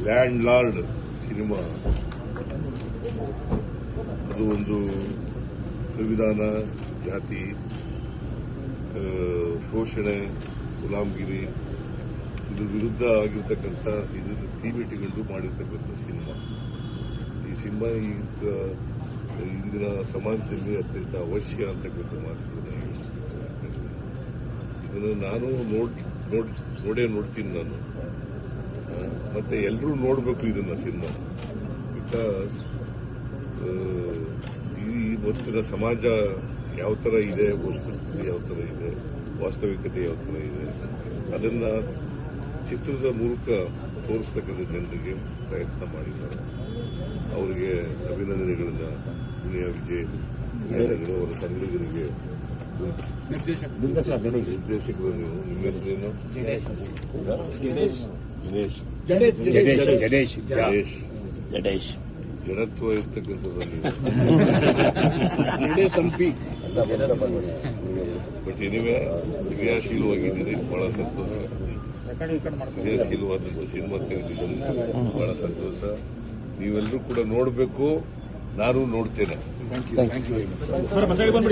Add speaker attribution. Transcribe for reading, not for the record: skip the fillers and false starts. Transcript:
Speaker 1: Land lord cinema ಅದು ಒಂದು ಸಂವಿಧಾನ, ಜಾತಿ, ಶೋಷಣೆ, ಗುಲಾಮಗಿರಿ ಇದು ವಿರುದ್ಧ ಆಗಿರ್ತಕ್ಕಂಥ ಇದನ್ನು ಥೀಮ್ ಇಟ್ಟುಕೊಂಡು ಮಾಡಿರ್ತಕ್ಕಂಥ ಸಿನಿಮಾ. ಈ ಸಿನಿಮಾ ಇಂದಿನ ಸಮಾಜದಲ್ಲಿ ಅತ್ಯಂತ ಅವಶ್ಯ ಅಂತಕ್ಕಂಥ ಮಾತುಗಳನ್ನು ಇದನ್ನು ನಾನು ನೋಡೇ ನೋಡ್ತೀನಿ ನಾನು. ಮತ್ತೆ ಎಲ್ಲರೂ ನೋಡಬೇಕು ಇದನ್ನ ಸಿನಿಮಾ. ಬಿಕಾಸ್ ಈ ಇವತ್ತಿನ ಸಮಾಜ ಯಾವ ತರ ಇದೆ, ವಸ್ತುಸ್ಥಿತಿ ಯಾವ ತರ ಇದೆ, ವಾಸ್ತವಿಕತೆ ಯಾವ ತರ ಇದೆ, ಅದನ್ನ ಚಿತ್ರದ ಮೂಲಕ ತೋರಿಸ್ತಕ್ಕಂಥ ಜನರಿಗೆ ಪ್ರಯತ್ನ ಮಾಡಿದ್ದಾರೆ. ಅವರಿಗೆ ಅಭಿನಂದನೆಗಳನ್ನ ದುನಿಯಾ ವಿಜಯ್ ಅವರ ತಂಡಗಳಿಗೆ ನಿರ್ದೇಶಕರು ನೀವು ನಿಮ್ಮ ಹೆಸರೇನು? ಜಡೇಶ್ ಜಡತ್ವ ಇರ್ತಕ್ಕಂಥದ್ದು ಬಟ್ ಎನಿವೆ ಕ್ರಿಯಾಶೀಲವಾಗಿದ್ದೀನಿ, ಬಹಳ ಸಂತೋಷ. ಕ್ರಿಯಾಶೀಲವಾದಂಥ ಸಿನಿಮಾ ತೆಗೆದಿದ್ದೀನಿ, ಬಹಳ ಸಂತೋಷ. ನೀವೆಲ್ಲರೂ ಕೂಡ ನೋಡಬೇಕು, ನಾನು ನೋಡ್ತೇನೆ.